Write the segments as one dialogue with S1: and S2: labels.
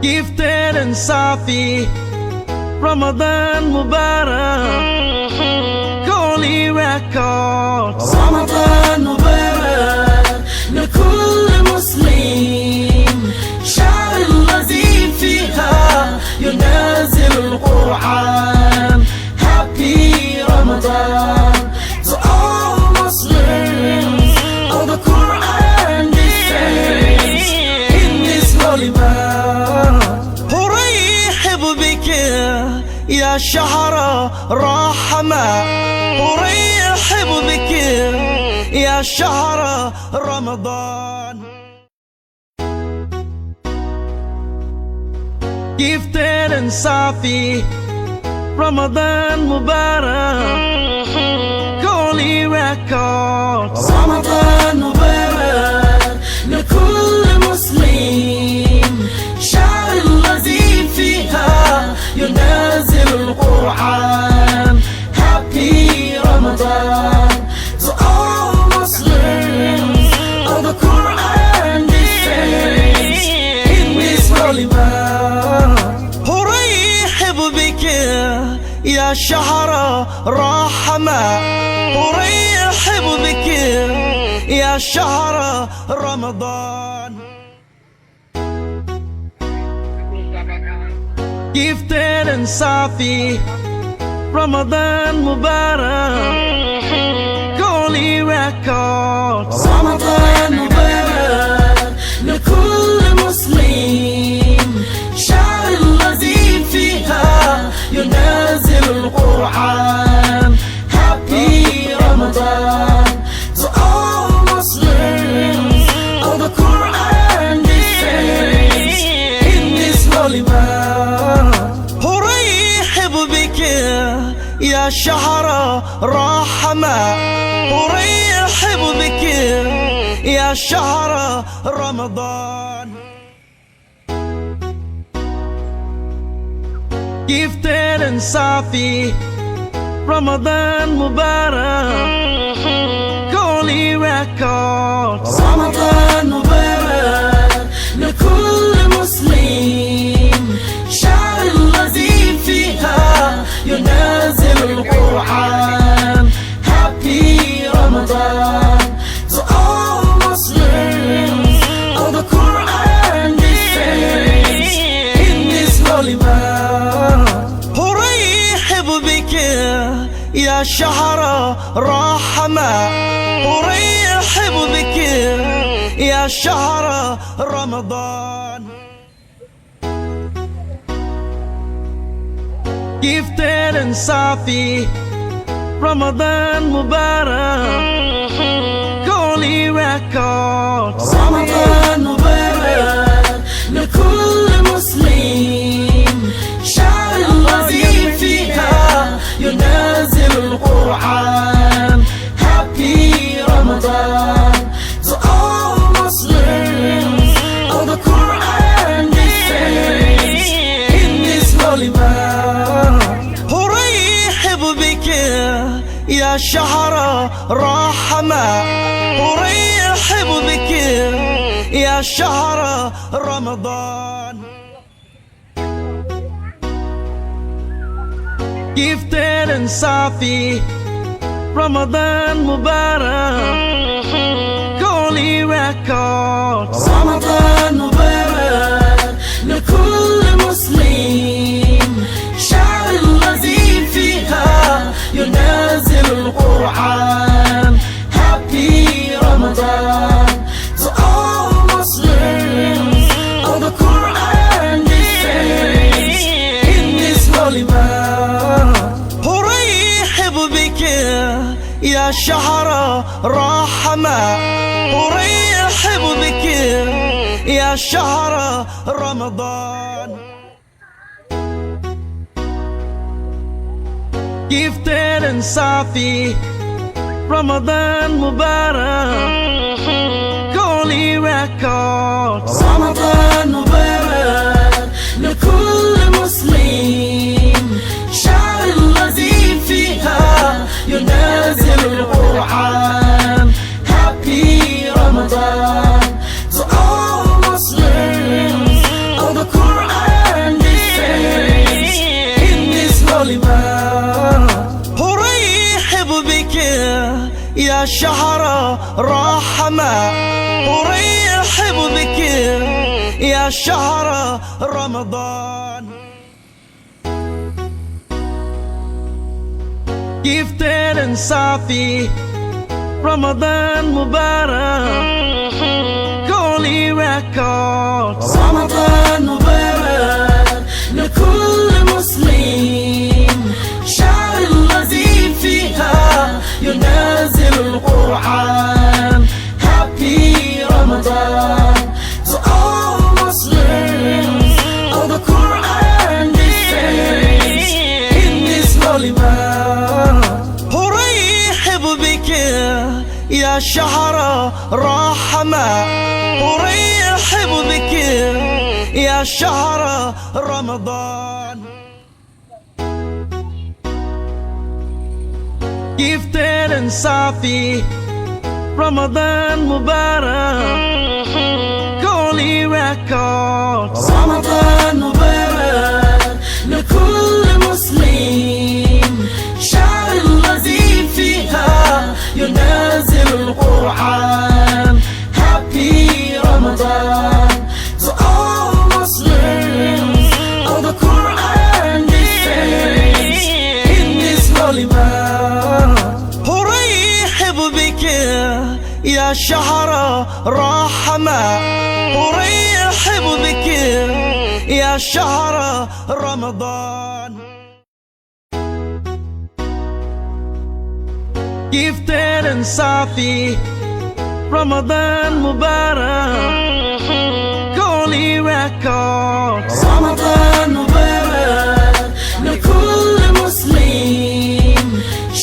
S1: Gifted and Safi, Ramadan Mubarak, Holy Records.
S2: رمضان مبارك لكل مسلم، شهر الذي فيها ينزل القرآن. Happy Ramadan to all Muslims. All the Quran descends in this holy month.
S1: أرحب بك يا شهر رحمة، أرحب بك يا شهر رمضان. Gifted and Safi, Ramadan Mubarak, Holy Records.
S2: رمضان مبارك لكل مسلم، شهر الذي فيها ينزل القرآن. Happy Ramadan to all Muslims. All the Quran descends in this holy month.
S1: أرحب بك يا شهر رحمة، أرحب بك يا شهر رمضان. Gifted and Safi, Ramadan Mubarak, Holy Records.
S2: رمضان مبارك لكل مسلم، شهر الذي فيها ينزل القرآن. Happy Ramadan to all Muslims. All the Quran descends in this holy month.
S1: أرحب بك يا شهر رحمة، أرحب بك يا شهر رمضان. Gifted and Safi, Ramadan Mubarak, Holy Records.
S2: رمضان مبارك لكل مسلم، شهر الذي فيها ينزل القرآن. Happy Ramadan to all Muslims. All the Quran descends in this holy month.
S1: أرحب بك يا شهر رحمة، أرحب بك يا شهر رمضان. Gifted and Safi, Ramadan Mubarak, Holy Records.
S2: رمضان مبارك لكل مسلم، شهر الذي فيها ينزل القرآن. Happy Ramadan to all Muslims. All the Quran descends in this holy month.
S1: أرحب بك يا شهر رحمة، أرحب بك يا شهر رمضان. Gifted and Safi, Ramadan Mubarak, Holy Records.
S2: رمضان مبارك لكل مسلم، شهر الذي فيها ينزل القرآن. Happy Ramadan to all Muslims. All the Quran descends in this holy month.
S1: أرحب بك يا شهر رحمة، أرحب بك يا شهر رمضان. Gifted and Safi, Ramadan Mubarak, Holy Records.
S2: رمضان مبارك لكل مسلم، شهر الذي فيها ينزل القرآن. Happy Ramadan to all Muslims. All the Quran
S1: أرحب بك يا شهر رمضان. Gifted and Safi, Ramadan Mubarak, Holy Records.
S2: رمضان مبارك لكل مسلم، شهر الذي فيها ينزل القرآن. Happy Ramadan to all Muslims. All the Quran descends in this holy month.
S1: أرحب بك يا شهر رحمة، أرحب بك يا شهر رمضان. Gifted and Safi, Ramadan Mubarak, Holy Records.
S2: رمضان مبارك لكل مسلم، شهر الذي فيها ينزل القرآن. Happy Ramadan to all Muslims. All the Quran descends in this holy month.
S1: أرحب بك يا شهر رحمة، أرحب بك يا شهر رمضان. Gifted and Safi, Ramadan Mubarak, Holy Records.
S2: رمضان مبارك لكل مسلم،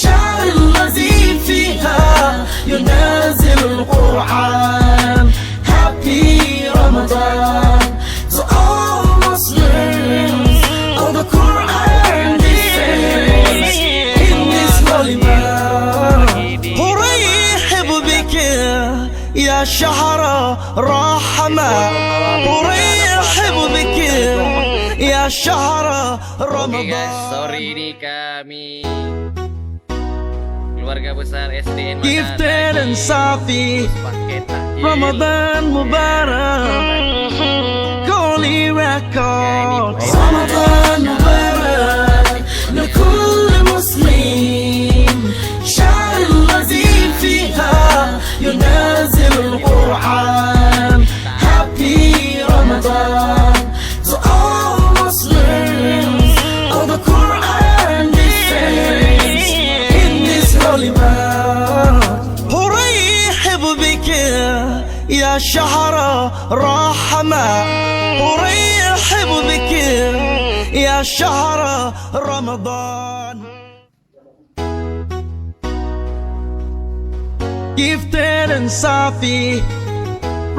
S2: شهر الذي فيها ينزل القرآن. Happy Ramadan to all Muslims. All the Quran descends in this holy month.
S1: أرحب بك يا شهر رحمة، أرحب بك يا شهر
S3: Oke
S1: رمضان.
S3: guys, sorry ini kami keluarga besar SDN
S1: Gifted and Safi,
S3: pakai takjil.
S1: Ramadan Mubarak, Holy Records.
S2: رمضان مبارك لكل مسلم، شهر الذي فيها ينزل القرآن. Happy Ramadan to all Muslims. All the Quran descends in this holy month.
S1: أرحب بك يا شهر رحمة، أرحب بك يا شهر رمضان. Gifted and Safi,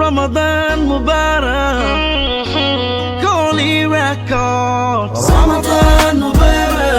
S1: Ramadan Mubarak, Holy Records.
S2: رمضان مبارك